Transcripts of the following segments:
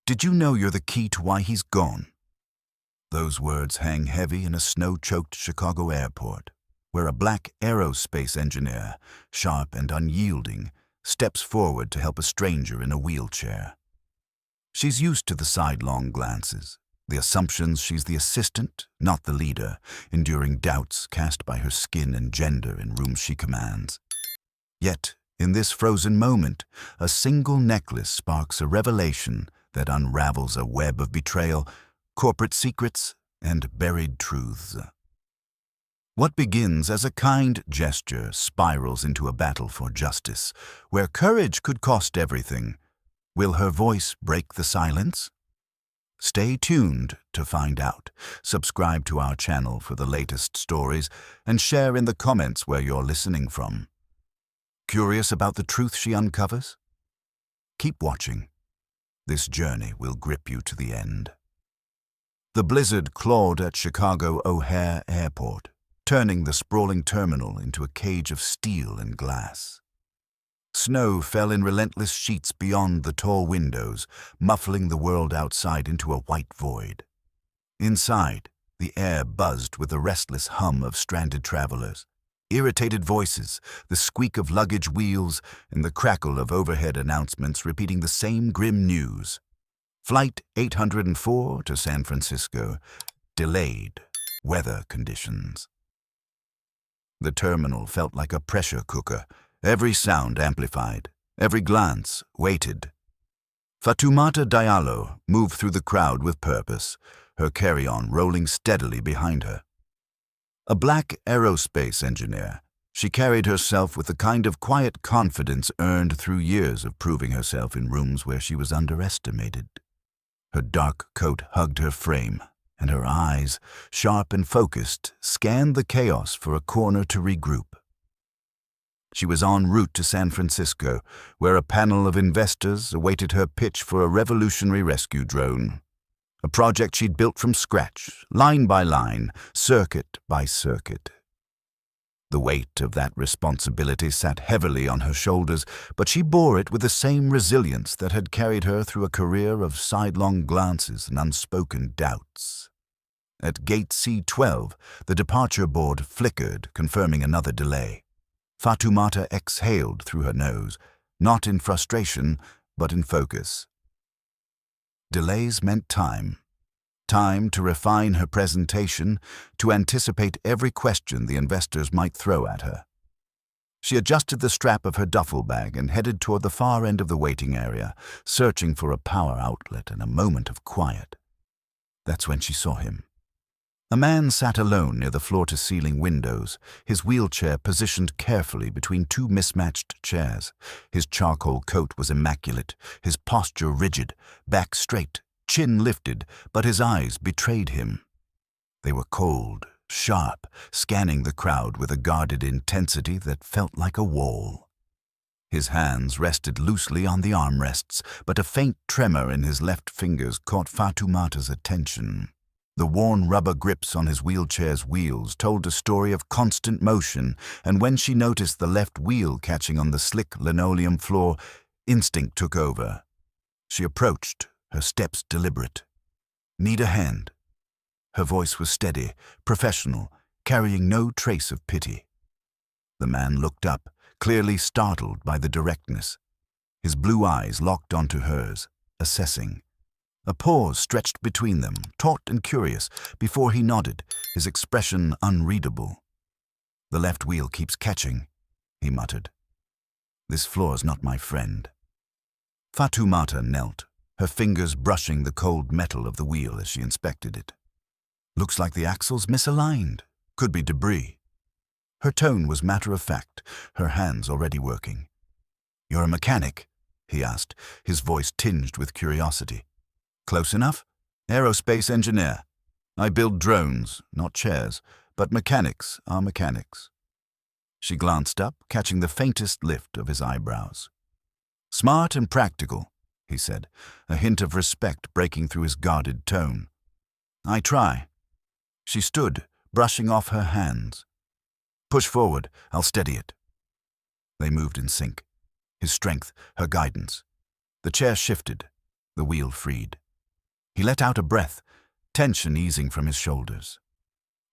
Did you know you're the key to why he's gone? Those words hang heavy in a snow-choked Chicago airport, where a black aerospace engineer, sharp and unyielding, steps forward to help a stranger in a wheelchair. She's used to the sidelong glances, the assumptions she's the assistant, not the leader, enduring doubts cast by her skin and gender in rooms she commands. Yet, in this frozen moment, a single necklace sparks a revelation that unravels a web of betrayal, corporate secrets, and buried truths. What begins as a kind gesture spirals into a battle for justice, where courage could cost everything. Will her voice break the silence? Stay tuned to find out. Subscribe to our channel for the latest stories and share in the comments where you're listening from. Curious about the truth she uncovers? Keep watching. This journey will grip you to the end. The blizzard clawed at Chicago O'Hare Airport, turning the sprawling terminal into a cage of steel and glass. Snow fell in relentless sheets beyond the tall windows, muffling the world outside into a white void. Inside, the air buzzed with the restless hum of stranded travelers, irritated voices, the squeak of luggage wheels, and the crackle of overhead announcements repeating the same grim news. Flight 804 to San Francisco, delayed, weather conditions. The terminal felt like a pressure cooker, every sound amplified, every glance weighted. Fatoumata Diallo moved through the crowd with purpose, her carry-on rolling steadily behind her. A black aerospace engineer, she carried herself with the kind of quiet confidence earned through years of proving herself in rooms where she was underestimated. Her dark coat hugged her frame, and her eyes, sharp and focused, scanned the chaos for a corner to regroup. She was en route to San Francisco, where a panel of investors awaited her pitch for a revolutionary rescue drone. A project she'd built from scratch, line by line, circuit by circuit. The weight of that responsibility sat heavily on her shoulders, but she bore it with the same resilience that had carried her through a career of sidelong glances and unspoken doubts. At Gate C-12, the departure board flickered, confirming another delay. Fatoumata exhaled through her nose, not in frustration, but in focus. Delays meant time. Time to refine her presentation, to anticipate every question the investors might throw at her. She adjusted the strap of her duffel bag and headed toward the far end of the waiting area, searching for a power outlet and a moment of quiet. That's when she saw him. A man sat alone near the floor-to-ceiling windows, his wheelchair positioned carefully between two mismatched chairs. His charcoal coat was immaculate, his posture rigid, back straight, chin lifted, but his eyes betrayed him. They were cold, sharp, scanning the crowd with a guarded intensity that felt like a wall. His hands rested loosely on the armrests, but a faint tremor in his left fingers caught Fatoumata's attention. The worn rubber grips on his wheelchair's wheels told a story of constant motion, and when she noticed the left wheel catching on the slick linoleum floor, instinct took over. She approached, her steps deliberate. "Need a hand?" Her voice was steady, professional, carrying no trace of pity. The man looked up, clearly startled by the directness. His blue eyes locked onto hers, assessing. A pause stretched between them, taut and curious, before he nodded, his expression unreadable. "The left wheel keeps catching," he muttered. "This floor's not my friend." Fatoumata knelt, her fingers brushing the cold metal of the wheel as she inspected it. "Looks like the axle's misaligned. Could be debris." Her tone was matter-of-fact, her hands already working. "You're a mechanic?" he asked, his voice tinged with curiosity. "Close enough? Aerospace engineer. I build drones, not chairs, but mechanics are mechanics." She glanced up, catching the faintest lift of his eyebrows. "Smart and practical," he said, a hint of respect breaking through his guarded tone. "I try." She stood, brushing off her hands. "Push forward, I'll steady it." They moved in sync. His strength, her guidance. The chair shifted. The wheel freed. He let out a breath, tension easing from his shoulders.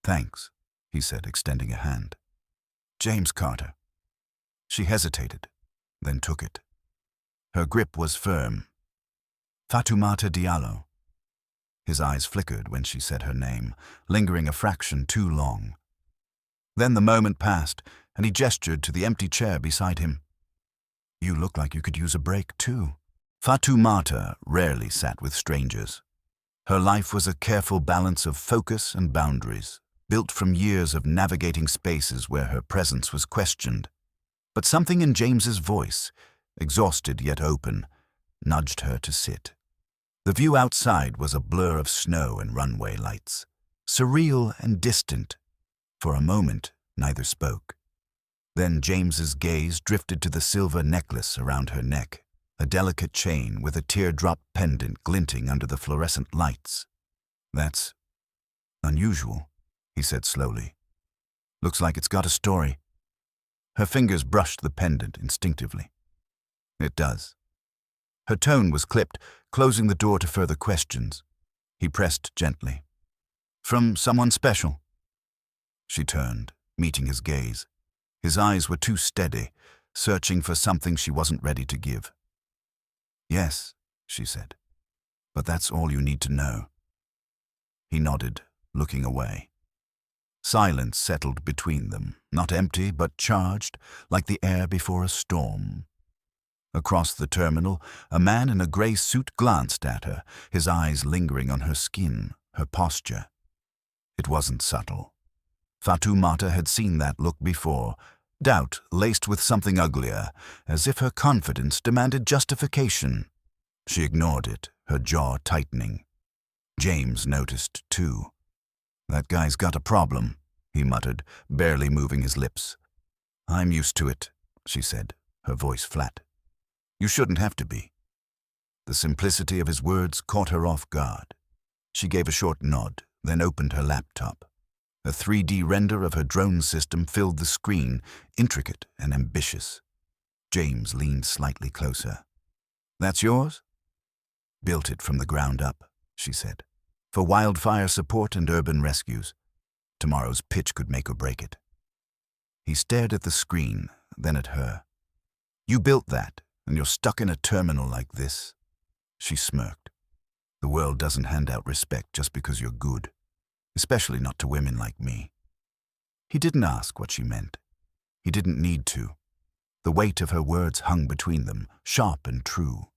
"Thanks," he said, extending a hand. "James Carter." She hesitated, then took it. Her grip was firm. "Fatoumata Diallo." His eyes flickered when she said her name, lingering a fraction too long. Then the moment passed, and he gestured to the empty chair beside him. "You look like you could use a break, too." Fatoumata rarely sat with strangers. Her life was a careful balance of focus and boundaries, built from years of navigating spaces where her presence was questioned. But something in James's voice, exhausted yet open, nudged her to sit. The view outside was a blur of snow and runway lights, surreal and distant. For a moment, neither spoke. Then James's gaze drifted to the silver necklace around her neck, a delicate chain with a teardrop pendant glinting under the fluorescent lights. "That's unusual," he said slowly. "Looks like it's got a story." Her fingers brushed the pendant instinctively. "It does." Her tone was clipped, closing the door to further questions. He pressed gently. "From someone special?" She turned, meeting his gaze. His eyes were too steady, searching for something she wasn't ready to give. "Yes," she said, "but that's all you need to know." He nodded, looking away. Silence settled between them, not empty but charged, like the air before a storm. Across the terminal, a man in a gray suit glanced at her, his eyes lingering on her skin, her posture. It wasn't subtle. Fatoumata had seen that look before, doubt laced with something uglier, as if her confidence demanded justification. She ignored it, her jaw tightening. James noticed, too. "That guy's got a problem," he muttered, barely moving his lips. "I'm used to it," she said, her voice flat. "You shouldn't have to be." The simplicity of his words caught her off guard. She gave a short nod, then opened her laptop. A 3D render of her drone system filled the screen, intricate and ambitious. James leaned slightly closer. "That's yours?" "Built it from the ground up," she said, "for wildfire support and urban rescues. Tomorrow's pitch could make or break it." He stared at the screen, then at her. "You built that, and you're stuck in a terminal like this." She smirked. "The world doesn't hand out respect just because you're good. Especially not to women like me." He didn't ask what she meant. He didn't need to. The weight of her words hung between them, sharp and true.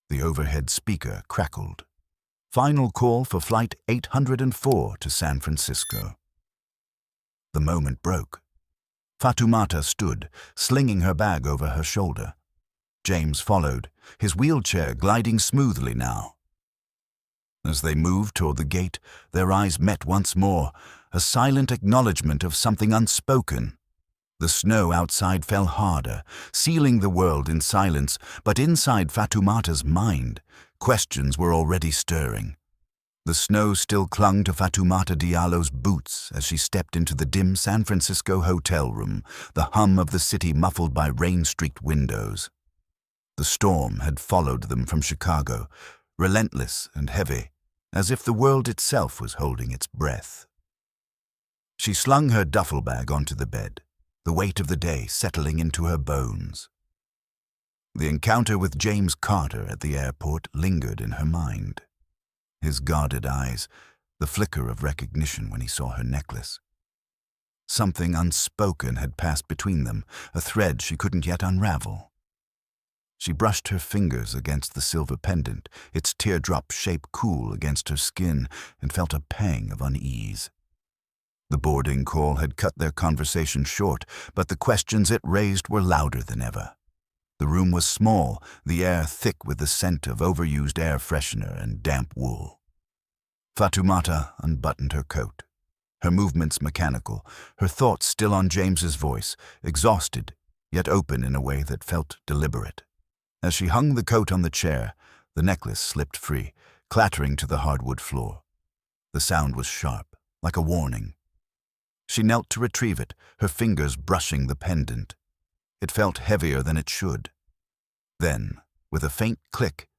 The overhead speaker crackled. "Final call for Flight 804 to San Francisco." The moment broke. Fatoumata stood, slinging her bag over her shoulder. James followed, his wheelchair gliding smoothly now. As they moved toward the gate, their eyes met once more, a silent acknowledgement of something unspoken. The snow outside fell harder, sealing the world in silence, but inside Fatoumata's mind, questions were already stirring. The snow still clung to Fatoumata Diallo's boots as she stepped into the dim San Francisco hotel room, the hum of the city muffled by rain-streaked windows. The storm had followed them from Chicago, relentless and heavy, as if the world itself was holding its breath. She slung her duffel bag onto the bed, the weight of the day settling into her bones. The encounter with James Carter at the airport lingered in her mind. His guarded eyes, the flicker of recognition when he saw her necklace. Something unspoken had passed between them, a thread she couldn't yet unravel. She brushed her fingers against the silver pendant, its teardrop shape cool against her skin, and felt a pang of unease. The boarding call had cut their conversation short, but the questions it raised were louder than ever. The room was small, the air thick with the scent of overused air freshener and damp wool. Fatoumata unbuttoned her coat, her movements mechanical, her thoughts still on James's voice, exhausted, yet open in a way that felt deliberate. As she hung the coat on the chair, the necklace slipped free, clattering to the hardwood floor. The sound was sharp, like a warning. She knelt to retrieve it, her fingers brushing the pendant. It felt heavier than it should. Then, with a faint click,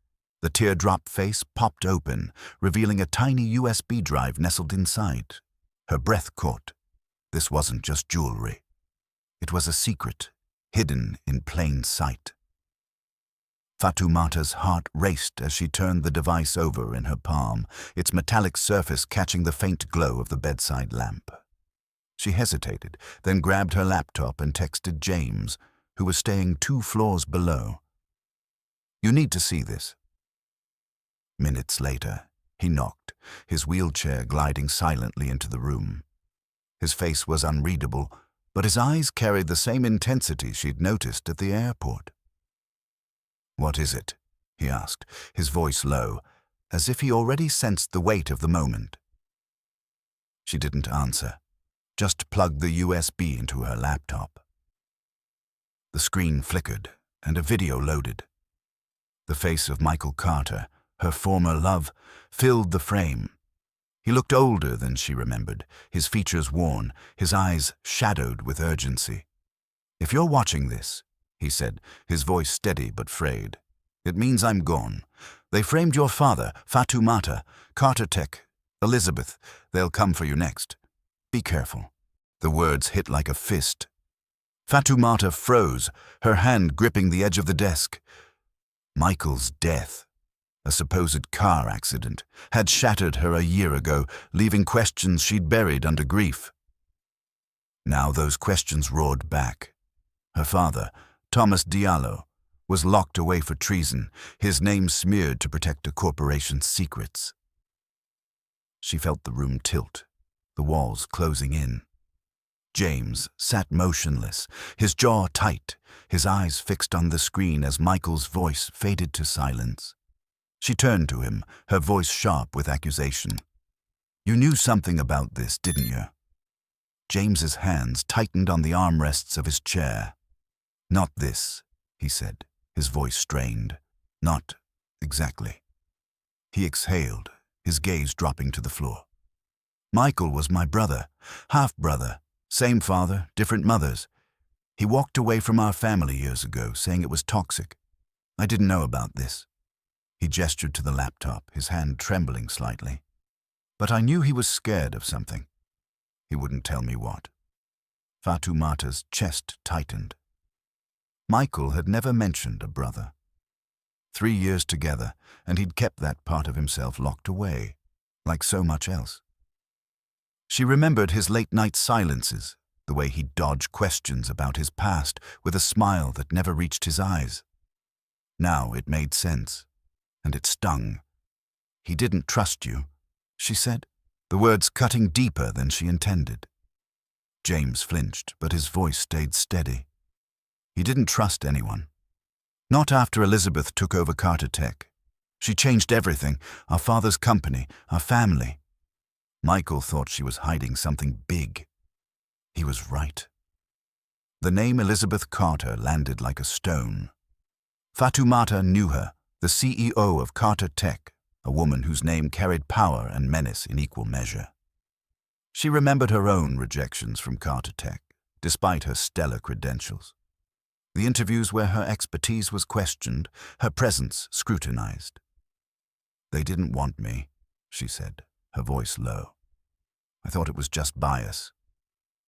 The teardrop face popped open, revealing a tiny USB drive nestled inside. Her breath caught. This wasn't just jewelry. It was a secret, hidden in plain sight. Fatoumata's heart raced as she turned the device over in her palm, its metallic surface catching the faint glow of the bedside lamp. She hesitated, then grabbed her laptop and texted James, who was staying 2 floors below. "You need to see this." Minutes later, he knocked, his wheelchair gliding silently into the room. His face was unreadable, but his eyes carried the same intensity she'd noticed at the airport. "What is it?" he asked, his voice low, as if he already sensed the weight of the moment. She didn't answer, just plugged the USB into her laptop. The screen flickered, and a video loaded. The face of Michael Carter, her former love, filled the frame. He looked older than she remembered, his features worn, his eyes shadowed with urgency. "If you're watching this," he said, his voice steady but frayed, "it means I'm gone. They framed your father, Fatoumata, Carter Tech, Elizabeth. They'll come for you next. Be careful." The words hit like a fist. Fatoumata froze, her hand gripping the edge of the desk. Michael's death, a supposed car accident, had shattered her a year ago, leaving questions she'd buried under grief. Now those questions roared back. Her father, Thomas Diallo, was locked away for treason, his name smeared to protect a corporation's secrets. She felt the room tilt, the walls closing in. James sat motionless, his jaw tight, his eyes fixed on the screen as Michael's voice faded to silence. She turned to him, her voice sharp with accusation. "You knew something about this, didn't you?" James's hands tightened on the armrests of his chair. "Not this," he said, his voice strained. "Not exactly." He exhaled, his gaze dropping to the floor. "Michael was my brother, half-brother, same father, different mothers. He walked away from our family years ago, saying it was toxic. I didn't know about this." He gestured to the laptop, his hand trembling slightly. "But I knew he was scared of something. He wouldn't tell me what." Fatoumata's chest tightened. Michael had never mentioned a brother. 3 years together, and he'd kept that part of himself locked away, like so much else. She remembered his late-night silences, the way he'd dodge questions about his past with a smile that never reached his eyes. Now it made sense, and it stung. "He didn't trust you," she said, the words cutting deeper than she intended. James flinched, but his voice stayed steady. "He didn't trust anyone. Not after Elizabeth took over Carter Tech. She changed everything, our father's company, our family. Michael thought she was hiding something big. He was right." The name Elizabeth Carter landed like a stone. Fatoumata knew her, the CEO of Carter Tech, a woman whose name carried power and menace in equal measure. She remembered her own rejections from Carter Tech, despite her stellar credentials. The interviews where her expertise was questioned, her presence scrutinized. "They didn't want me," she said, her voice low. "I thought it was just bias.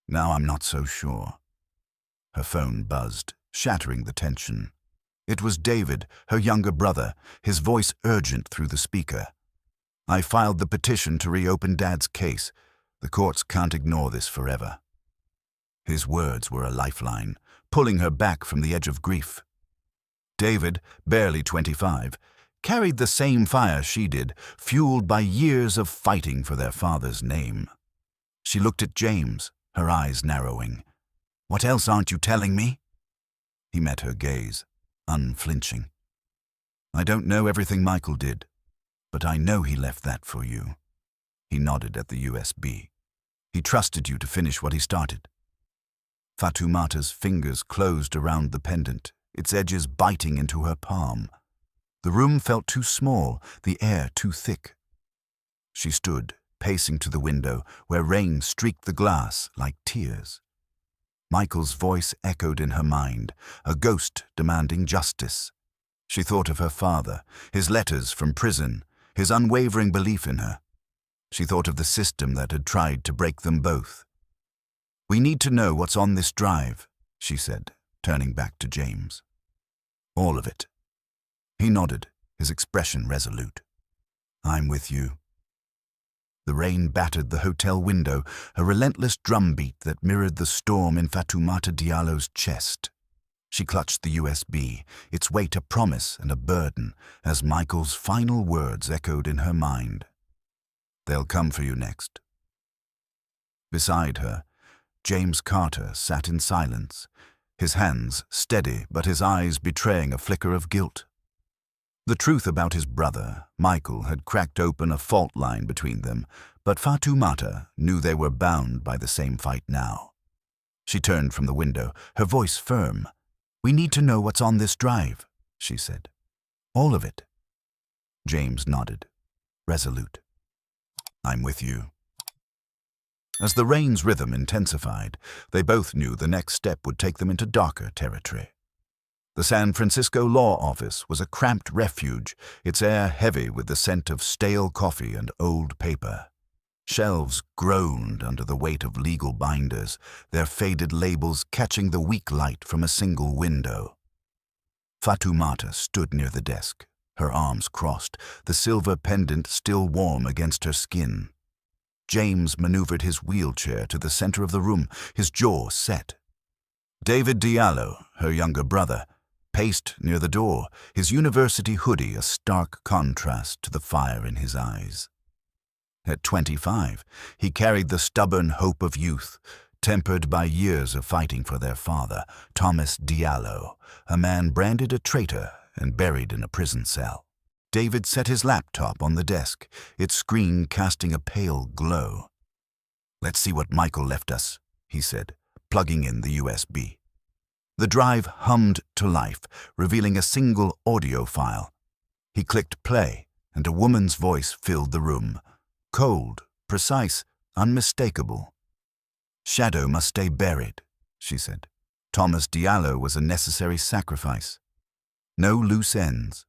Now I'm not so sure." Her phone buzzed, shattering the tension. It was David, her younger brother, his voice urgent through the speaker. "I filed the petition to reopen Dad's case. The courts can't ignore this forever." His words were a lifeline, pulling her back from the edge of grief. David, barely 25, carried the same fire she did, fueled by years of fighting for their father's name. She looked at James, her eyes narrowing. "What else aren't you telling me?" He met her gaze, unflinching. "I don't know everything Michael did, but I know he left that for you." He nodded at the USB. "He trusted you to finish what he started." Fatoumata's fingers closed around the pendant, its edges biting into her palm. The room felt too small, the air too thick. She stood, pacing to the window, where rain streaked the glass like tears. Michael's voice echoed in her mind, a ghost demanding justice. She thought of her father, his letters from prison, his unwavering belief in her. She thought of the system that had tried to break them both. "We need to know what's on this drive," she said, turning back to James. "All of it." He nodded, his expression resolute. "I'm with you." The rain battered the hotel window, a relentless drumbeat that mirrored the storm in Fatoumata Diallo's chest. She clutched the USB, its weight a promise and a burden, as Michael's final words echoed in her mind. "They'll come for you next." Beside her, James Carter sat in silence, his hands steady but his eyes betraying a flicker of guilt. The truth about his brother, Michael, had cracked open a fault line between them, but Fatoumata knew they were bound by the same fight now. She turned from the window, her voice firm. "We need to know what's on this drive," she said. "All of it." James nodded, resolute. "I'm with you." As the rain's rhythm intensified, they both knew the next step would take them into darker territory. The San Francisco law office was a cramped refuge, its air heavy with the scent of stale coffee and old paper. Shelves groaned under the weight of legal binders, their faded labels catching the weak light from a single window. Fatoumata stood near the desk, her arms crossed, the silver pendant still warm against her skin. James maneuvered his wheelchair to the center of the room, his jaw set. David Diallo, her younger brother, paced near the door, his university hoodie a stark contrast to the fire in his eyes. At 25, he carried the stubborn hope of youth, tempered by years of fighting for their father, Thomas Diallo, a man branded a traitor and buried in a prison cell. David set his laptop on the desk, its screen casting a pale glow. "Let's see what Michael left us," he said, plugging in the USB. The drive hummed to life, revealing a single audio file. He clicked play, and a woman's voice filled the room. Cold, precise, unmistakable. "Shadow must stay buried," she said. "Thomas Diallo was a necessary sacrifice. No loose ends."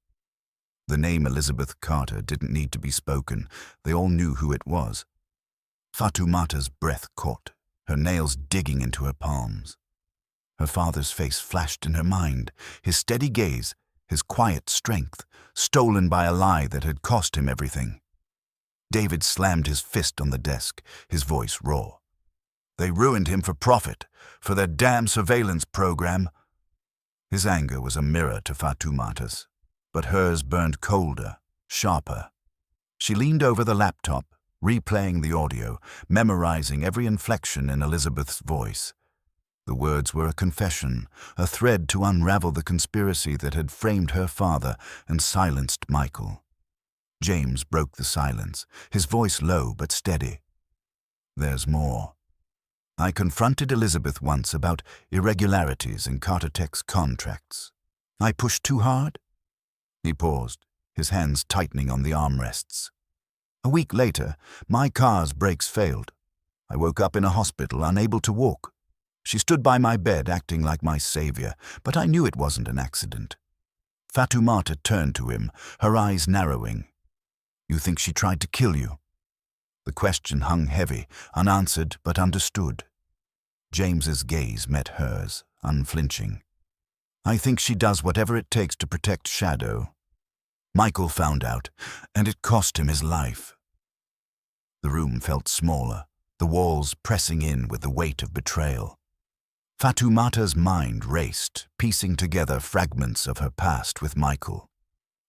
The name Elizabeth Carter didn't need to be spoken. They all knew who it was. Fatoumata's breath caught, her nails digging into her palms. Her father's face flashed in her mind, his steady gaze, his quiet strength, stolen by a lie that had cost him everything. David slammed his fist on the desk, his voice raw. "They ruined him for profit, for their damn surveillance program." His anger was a mirror to Fatoumata's, but hers burned colder, sharper. She leaned over the laptop, replaying the audio, memorizing every inflection in Elizabeth's voice. The words were a confession, a thread to unravel the conspiracy that had framed her father and silenced Michael. James broke the silence, his voice low but steady. "There's more. I confronted Elizabeth once about irregularities in Carter Tech's contracts. I pushed too hard?" He paused, his hands tightening on the armrests. "A week later, my car's brakes failed. I woke up in a hospital, unable to walk. She stood by my bed, acting like my savior, but I knew it wasn't an accident." Fatoumata turned to him, her eyes narrowing. "You think she tried to kill you?" The question hung heavy, unanswered but understood. James's gaze met hers, unflinching. "I think she does whatever it takes to protect Shadow. Michael found out, and it cost him his life." The room felt smaller, the walls pressing in with the weight of betrayal. Fatoumata's mind raced, piecing together fragments of her past with Michael.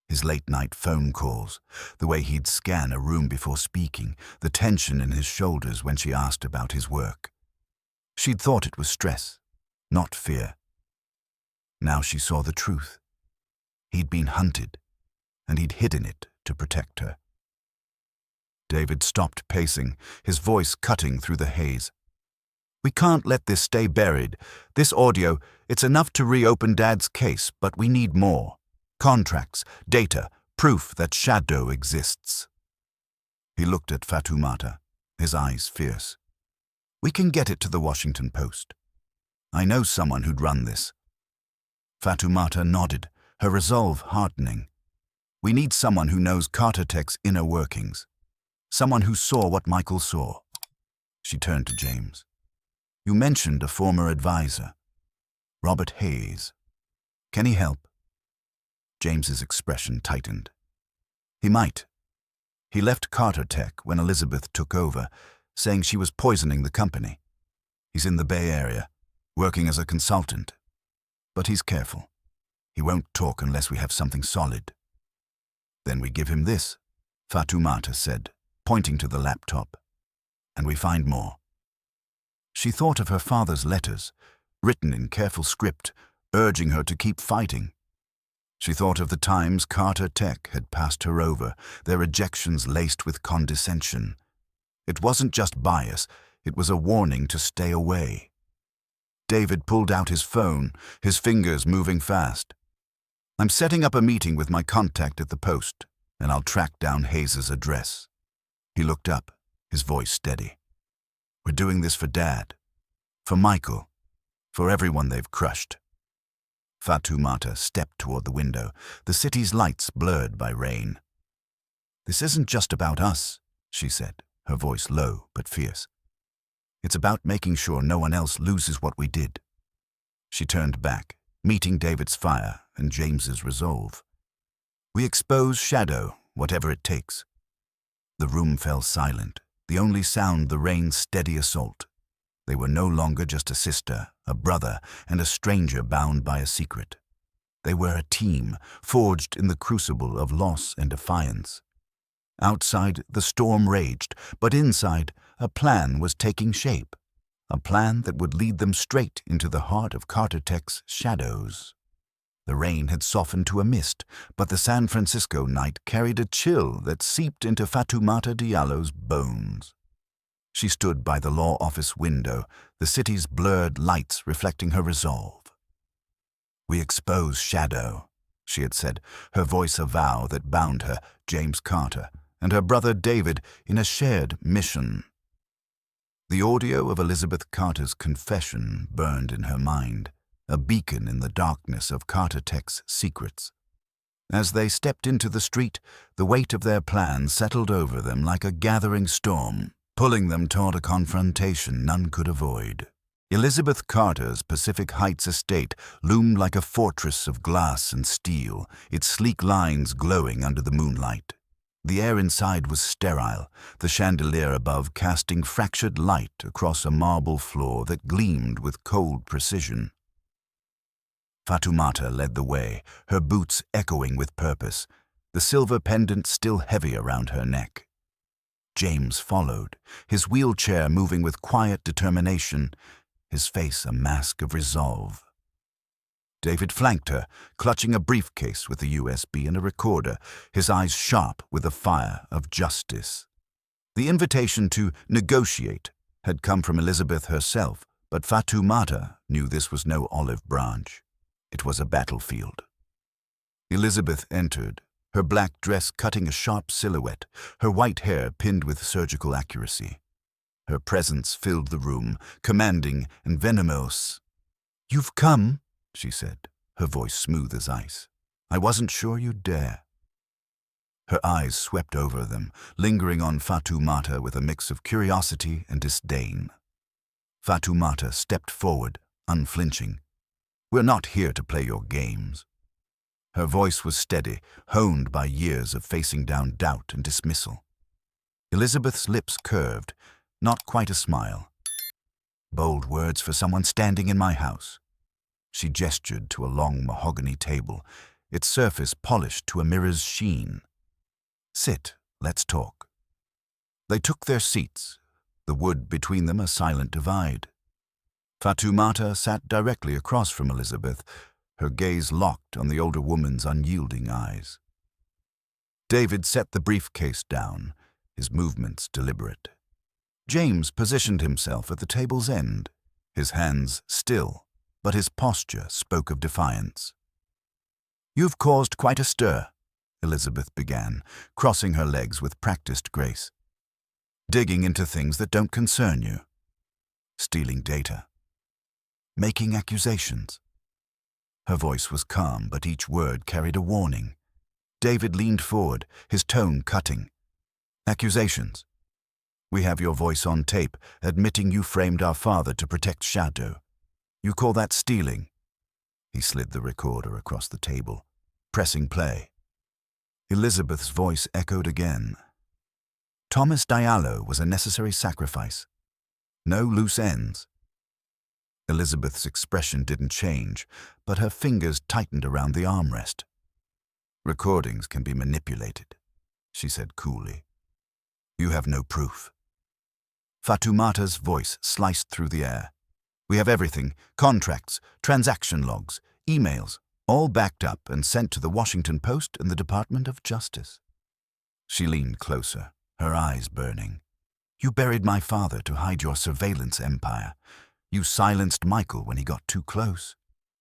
His late-night phone calls, the way he'd scan a room before speaking, the tension in his shoulders when she asked about his work. She'd thought it was stress, not fear. Now she saw the truth. He'd been hunted, and he'd hidden it to protect her. David stopped pacing, his voice cutting through the haze. "We can't let this stay buried. This audio, it's enough to reopen Dad's case, but we need more. Contracts, data, proof that Shadow exists." He looked at Fatoumata, his eyes fierce. "We can get it to the Washington Post. I know someone who'd run this." Fatoumata nodded, her resolve hardening. We need someone who knows Carter Tech's inner workings. Someone who saw what Michael saw. She turned to James. You mentioned a former advisor, Robert Hayes. Can he help? James's expression tightened. He might. He left Carter Tech when Elizabeth took over, saying she was poisoning the company. He's in the Bay Area, working as a consultant. But he's careful. He won't talk unless we have something solid. Then we give him this, Fatoumata said, pointing to the laptop. And we find more. She thought of her father's letters, written in careful script, urging her to keep fighting. She thought of the times Carter Tech had passed her over, their rejections laced with condescension. It wasn't just bias, it was a warning to stay away. David pulled out his phone, his fingers moving fast. I'm setting up a meeting with my contact at the post, and I'll track down Hayes's address. He looked up, his voice steady. We're doing this for Dad, for Michael, for everyone they've crushed. Fatoumata stepped toward the window, the city's lights blurred by rain. This isn't just about us, she said, her voice low but fierce. It's about making sure no one else loses what we did. She turned back, meeting David's fire and James's resolve. We expose Shadow, whatever it takes. The room fell silent, the only sound the rain's steady assault. They were no longer just a sister, a brother, and a stranger bound by a secret. They were a team, forged in the crucible of loss and defiance. Outside, the storm raged, but inside, a plan was taking shape. A plan that would lead them straight into the heart of Carter Tech's shadows. The rain had softened to a mist, but the San Francisco night carried a chill that seeped into Fatoumata Diallo's bones. She stood by the law office window, the city's blurred lights reflecting her resolve. We expose Shadow, she had said, her voice a vow that bound her, James Carter, and her brother David in a shared mission. The audio of Elizabeth Carter's confession burned in her mind, a beacon in the darkness of Carter Tech's secrets. As they stepped into the street, the weight of their plan settled over them like a gathering storm, pulling them toward a confrontation none could avoid. Elizabeth Carter's Pacific Heights estate loomed like a fortress of glass and steel, its sleek lines glowing under the moonlight. The air inside was sterile, the chandelier above casting fractured light across a marble floor that gleamed with cold precision. Fatoumata led the way, her boots echoing with purpose, the silver pendant still heavy around her neck. James followed, his wheelchair moving with quiet determination, his face a mask of resolve. David flanked her, clutching a briefcase with a USB and a recorder, his eyes sharp with the fire of justice. The invitation to negotiate had come from Elizabeth herself, but Fatoumata knew this was no olive branch. It was a battlefield. Elizabeth entered, her black dress cutting a sharp silhouette, her white hair pinned with surgical accuracy. Her presence filled the room, commanding and venomous. "You've come," she said, her voice smooth as ice. "I wasn't sure you'd dare." Her eyes swept over them, lingering on Fatoumata with a mix of curiosity and disdain. Fatoumata stepped forward, unflinching. "We're not here to play your games." Her voice was steady, honed by years of facing down doubt and dismissal. Elizabeth's lips curved, not quite a smile. "Bold words for someone standing in my house." She gestured to a long mahogany table, its surface polished to a mirror's sheen. "Sit, let's talk." They took their seats, the wood between them a silent divide. Fatoumata sat directly across from Elizabeth, her gaze locked on the older woman's unyielding eyes. David set the briefcase down, his movements deliberate. James positioned himself at the table's end, his hands still, but his posture spoke of defiance. "You've caused quite a stir," Elizabeth began, crossing her legs with practiced grace. "Digging into things that don't concern you. Stealing data. Making accusations." Her voice was calm, but each word carried a warning. David leaned forward, his tone cutting. Accusations. We have your voice on tape, admitting you framed our father to protect Shadow. You call that stealing? He slid the recorder across the table, pressing play. Elizabeth's voice echoed again. Thomas Diallo was a necessary sacrifice. No loose ends. Elizabeth's expression didn't change, but her fingers tightened around the armrest. Recordings can be manipulated, she said coolly. You have no proof. Fatoumata's voice sliced through the air. We have everything, contracts, transaction logs, emails, all backed up and sent to the Washington Post and the Department of Justice. She leaned closer, her eyes burning. You buried my father to hide your surveillance empire. You silenced Michael when he got too close.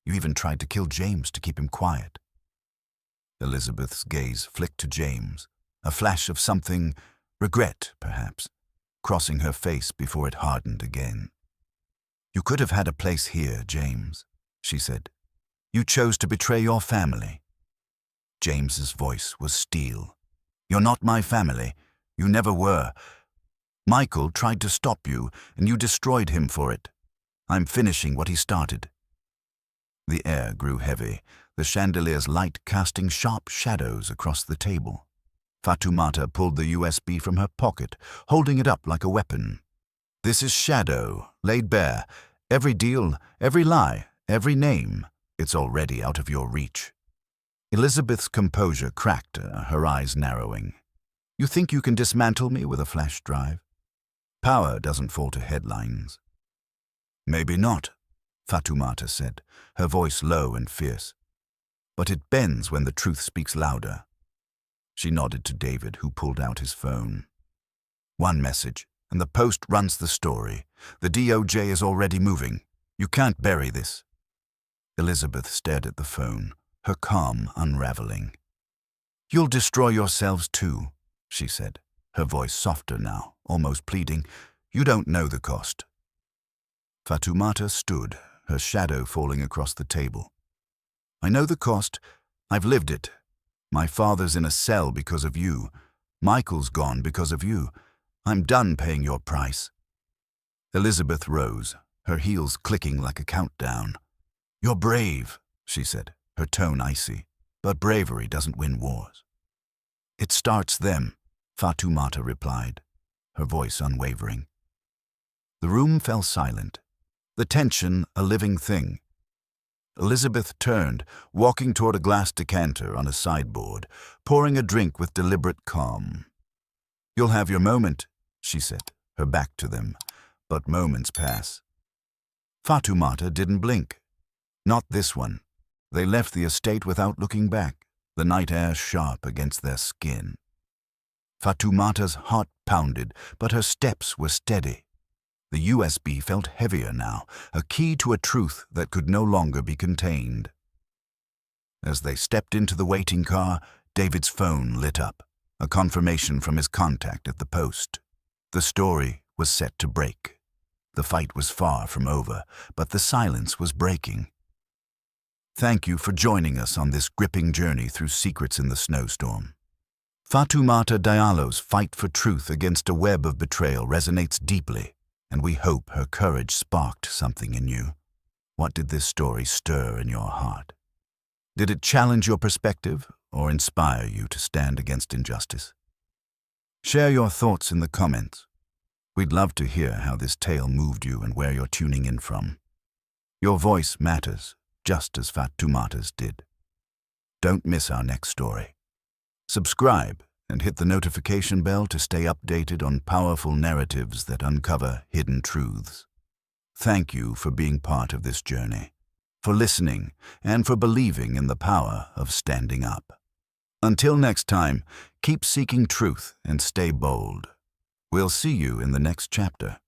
You even tried to kill James to keep him quiet. Elizabeth's gaze flicked to James, a flash of something, regret perhaps, crossing her face before it hardened again. You could have had a place here, James, she said. You chose to betray your family. James's voice was steel. You're not my family. You never were. Michael tried to stop you, and you destroyed him for it. I'm finishing what he started. The air grew heavy, the chandelier's light casting sharp shadows across the table. Fatoumata pulled the USB from her pocket, holding it up like a weapon. This is Shadow, laid bare. Every deal, every lie, every name. It's already out of your reach. Elizabeth's composure cracked, her eyes narrowing. You think you can dismantle me with a flash drive? Power doesn't fall to headlines. Maybe not, Fatoumata said, her voice low and fierce. But it bends when the truth speaks louder. She nodded to David, who pulled out his phone. One message, and the Post runs the story. The DOJ is already moving. You can't bury this. Elizabeth stared at the phone, her calm unraveling. You'll destroy yourselves too, she said, her voice softer now, almost pleading. You don't know the cost. Fatoumata stood, her shadow falling across the table. I know the cost. I've lived it. My father's in a cell because of you. Michael's gone because of you. I'm done paying your price. Elizabeth rose, her heels clicking like a countdown. You're brave, she said, her tone icy, but bravery doesn't win wars. It starts them, Fatoumata replied, her voice unwavering. The room fell silent, the tension a living thing. Elizabeth turned, walking toward a glass decanter on a sideboard, pouring a drink with deliberate calm. You'll have your moment, she said, her back to them, but moments pass. Fatoumata didn't blink. Not this one. They left the estate without looking back, the night air sharp against their skin. Fatoumata's heart pounded, but her steps were steady. The USB felt heavier now, a key to a truth that could no longer be contained. As they stepped into the waiting car, David's phone lit up, a confirmation from his contact at the Post. The story was set to break. The fight was far from over, but the silence was breaking. Thank you for joining us on this gripping journey through secrets in the snowstorm. Fatoumata Diallo's fight for truth against a web of betrayal resonates deeply, and we hope her courage sparked something in you. What did this story stir in your heart? Did it challenge your perspective or inspire you to stand against injustice? Share your thoughts in the comments. We'd love to hear how this tale moved you and where you're tuning in from. Your voice matters, just as Fatoumata's did. Don't miss our next story. Subscribe and hit the notification bell to stay updated on powerful narratives that uncover hidden truths. Thank you for being part of this journey, for listening, and for believing in the power of standing up. Until next time, keep seeking truth and stay bold. We'll see you in the next chapter.